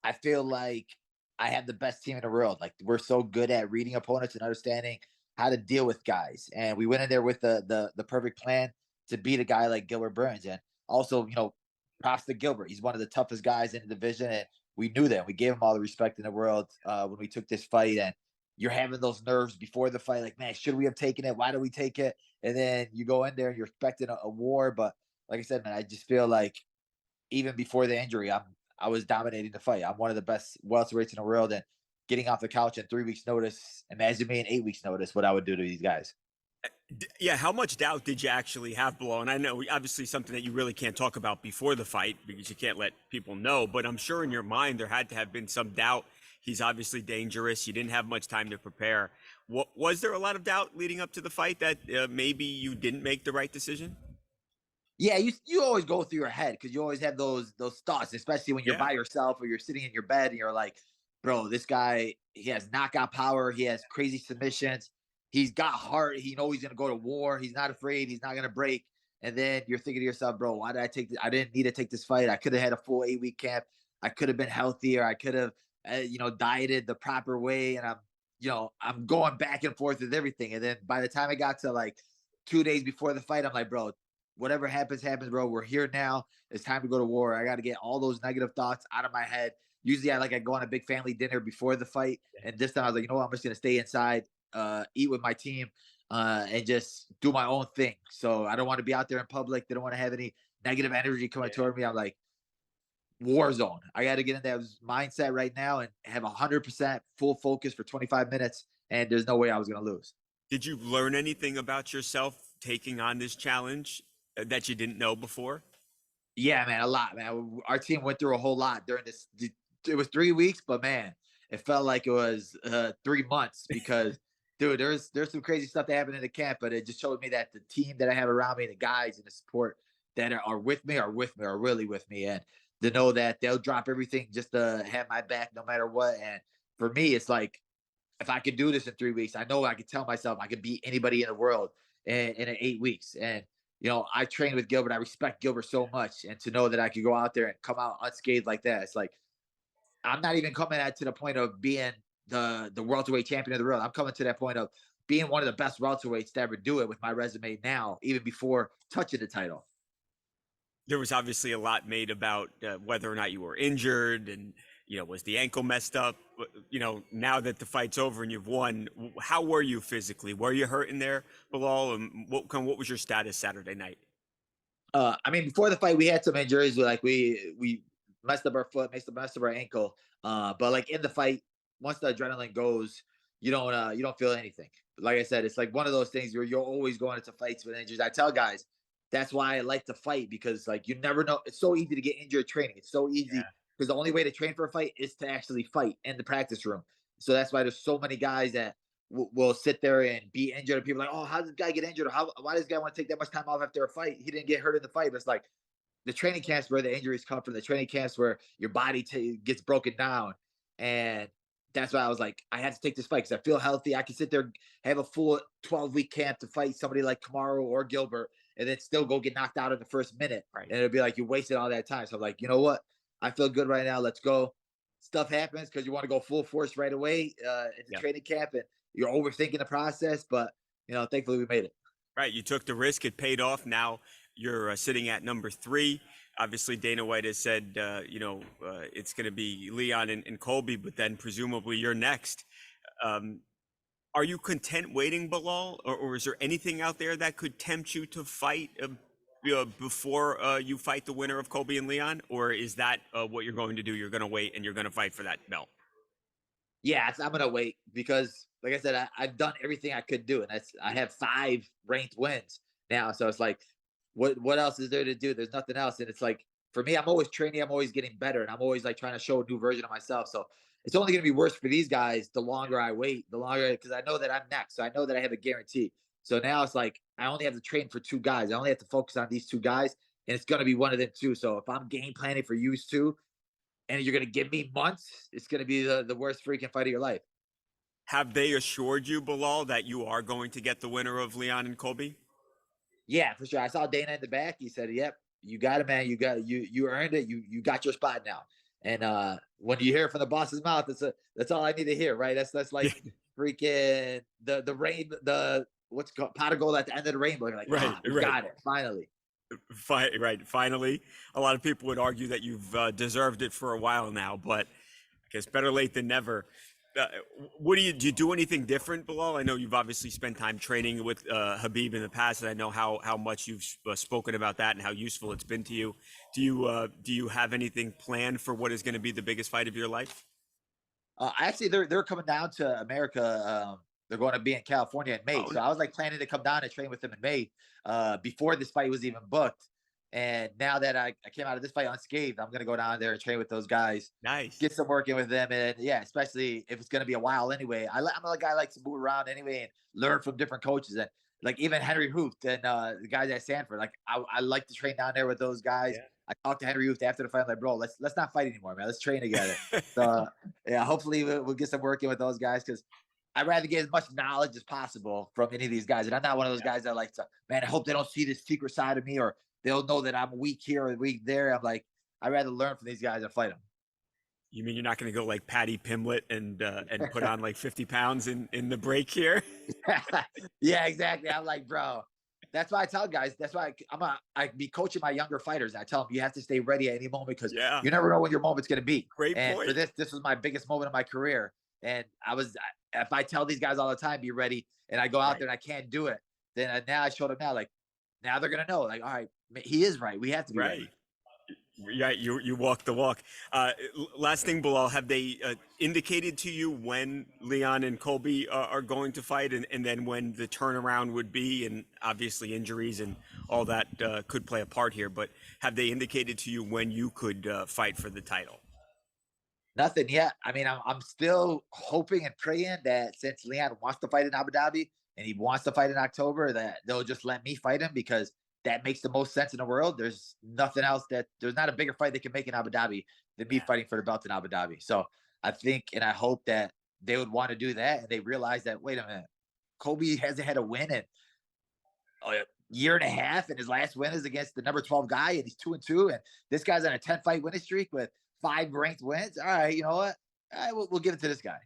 I feel like I have the best team in the world. Like we're so good at reading opponents and understanding how to deal with guys. And we went in there with the perfect plan to beat a guy like Gilbert Burns. And also, props to Gilbert. He's one of the toughest guys in the division, and we knew that. We gave him all the respect in the world when we took this fight. And you're having those nerves before the fight, like, man, should we have taken it? Why did we take it? And then you go in there and you're expecting a war. But like I said, man, I just feel like even before the injury, I was dominating the fight. I'm one of the best welterweights in the world, and getting off the couch in 3 weeks' notice. Imagine me in 8 weeks' notice. What I would do to these guys. Yeah, how much doubt did you actually have, Bilal? And I know obviously something that you really can't talk about before the fight because you can't let people know, but I'm sure in your mind there had to have been some doubt. He's obviously dangerous. You didn't have much time to prepare. Was there a lot of doubt leading up to the fight that maybe you didn't make the right decision? Yeah, you always go through your head because you always have those thoughts, especially when you're Yeah. by yourself or you're sitting in your bed and you're like, bro, this guy, he has knockout power, he has crazy submissions, he's got heart, he knows he's gonna go to war, he's not afraid, he's not gonna break. And then you're thinking to yourself, bro, why did I take this? I didn't need to take this fight. I could have had a full 8 week camp. I could have been healthier. I could have, dieted the proper way. And I'm going back and forth with everything. And then by the time I got to like 2 days before the fight, I'm like, bro, whatever happens, happens, bro. We're here now. It's time to go to war. I got to get all those negative thoughts out of my head. Usually, I go on a big family dinner before the fight, and this time I was like, you know what? I'm just gonna stay inside, eat with my team, and just do my own thing. So I don't want to be out there in public. They don't want to have any negative energy coming Yeah. toward me. I'm like, war zone. I got to get in that mindset right now and have 100% full focus for 25 minutes. And there's no way I was gonna lose. Did you learn anything about yourself taking on this challenge that you didn't know before? Yeah, man, a lot, man. Our team went through a whole lot during this. It was 3 weeks, but man, it felt like it was 3 months because, dude, there's some crazy stuff that happened in the camp, but it just showed me that the team that I have around me, the guys and the support that are with me, are really with me, and to know that they'll drop everything just to have my back no matter what. And for me, it's like if I could do this in 3 weeks, I know I could tell myself I could beat anybody in the world in 8 weeks. And I trained with Gilbert. I respect Gilbert so much, and to know that I could go out there and come out unscathed like that, it's like I'm not even coming at to the point of being the welterweight champion of the world. I'm coming to that point of being one of the best welterweights to ever do it with my resume now, even before touching the title. There was obviously a lot made about whether or not you were injured and, was the ankle messed up? Now that the fight's over and you've won, how were you physically? Were you hurting there, Bilal? And what was your status Saturday night? I mean, before the fight, we had some injuries. Like we messed up our foot, messed up our ankle. But like in the fight, once the adrenaline goes, you don't feel anything. But like I said, it's like one of those things where you're always going into fights with injuries. I tell guys that's why I like to fight because like you never know. It's so easy to get injured training. It's so easy because the only way to train for a fight is to actually fight in the practice room. So that's why there's so many guys that will sit there and be injured. And people are like, oh, how did this guy get injured? Or why does this guy want to take that much time off after a fight? He didn't get hurt in the fight. But it's like the training camps where the injuries come from, the training camps where your body gets broken down. And that's why I was like, I had to take this fight because I feel healthy. I can sit there, have a full 12-week camp to fight somebody like Kamaru or Gilbert, and then still go get knocked out in the first minute. Right. And it'll be like, you wasted all that time. So I'm like, you know what? I feel good right now. Let's go. Stuff happens because you want to go full force right away into Yeah. training camp, and you're overthinking the process. But, thankfully we made it. Right. You took the risk. It paid off. Now you're sitting at number three. Obviously, Dana White has said, it's going to be Leon and Colby, but then presumably you're next. Um, are you content waiting, Bilal, or is there anything out there that could tempt you to fight before you fight the winner of Colby and Leon? Or is that what you're going to do? You're going to wait and you're going to fight for that belt? Yeah, I'm gonna wait because, like I said, I've done everything I could do, and I have 5 ranked wins now. So it's like, what else is there to do? There's nothing else, and it's like for me, I'm always training, I'm always getting better, and I'm always like trying to show a new version of myself. So it's only gonna be worse for these guys the longer I wait, the longer because I know that I'm next, so I know that I have a guarantee. So now it's like I only have to train for 2 guys. I only have to focus on these 2 guys, and it's gonna be one of them too. So if I'm game planning for you two, and you're gonna give me months, it's gonna be the worst freaking fight of your life. Have they assured you, Bilal, that you are going to get the winner of Leon and Colby? Yeah, for sure. I saw Dana in the back. He said, "Yep, you got it, man. You earned it. You got your spot now." And when you hear it from the boss's mouth, that's all I need to hear, right? That's Yeah. like freaking the rain, the what's called pot of gold at the end of the rainbow. You're like, Right, we right. got it finally. Right. Finally, a lot of people would argue that you've deserved it for a while now, but I guess better late than never. Uh, what do you do anything different, Bilal? I know you've obviously spent time training with Habib in the past, and I know how much you've spoken about that and how useful it's been to you. Do you have anything planned for what is going to be the biggest fight of your life? Actually, they're coming down to America. They're going to be in California in May, Oh, so I was like planning to come down and train with them in May, before this fight was even booked. And now that I came out of this fight unscathed, I'm gonna go down there and train with those guys, nice. get some work in with them, and yeah, especially if it's gonna be a while anyway. I'm a guy who likes to move around anyway and learn from different coaches. And like even Henry Hooft and the guys at Sanford, like I like to train down there with those guys. Yeah. I talked to Henry Hooft after the fight. I'm like, bro, let's not fight anymore, man. Let's train together. So yeah, hopefully we'll get some work in with those guys because I'd rather get as much knowledge as possible from any of these guys. And I'm not one of those guys that like to, man, I hope they don't see this secret side of me or they'll know that I'm weak here or weak there. I'm like, I'd rather learn from these guys and fight You mean you're not going to go like Patty Pimlet and put on like 50 pounds in the break here? them. Yeah, exactly. I'm like, bro, that's why I tell guys. That's why I be coaching my younger fighters. I tell them you have to stay ready at any moment because Yeah, you never know when your moment's going to be. great And for point. this was my biggest moment of my career. And if I tell these guys all the time, be ready, and I go out Right, there and I can't do it, then now I showed them now, like, now they're going to know, like, all right, he is right. We have to be right. ready. Yeah, you walk the walk. Last thing, Bilal, have they indicated to you when Leon and Colby are going to fight, and then when the turnaround would be? And obviously, injuries and all that could play a part here. But have they indicated to you when you could fight for the title? Nothing yet. I mean, I'm still hoping and praying that since Leon wants to fight in Abu Dhabi and he wants to fight in October, that they'll just let me fight him because that makes the most sense in the world. There's nothing else there's not a bigger fight they can make in Abu Dhabi than me Yeah. fighting for the belt in Abu Dhabi. So I think and I hope that they would want to do that and they realize that wait a minute, Kobe hasn't had a win in a year and a half, and his last win is against the number 12 guy, and he's 2-2, and this guy's on a 10 fight winning streak with 5 ranked wins. All right, you know what? All right, we'll give it to this guy.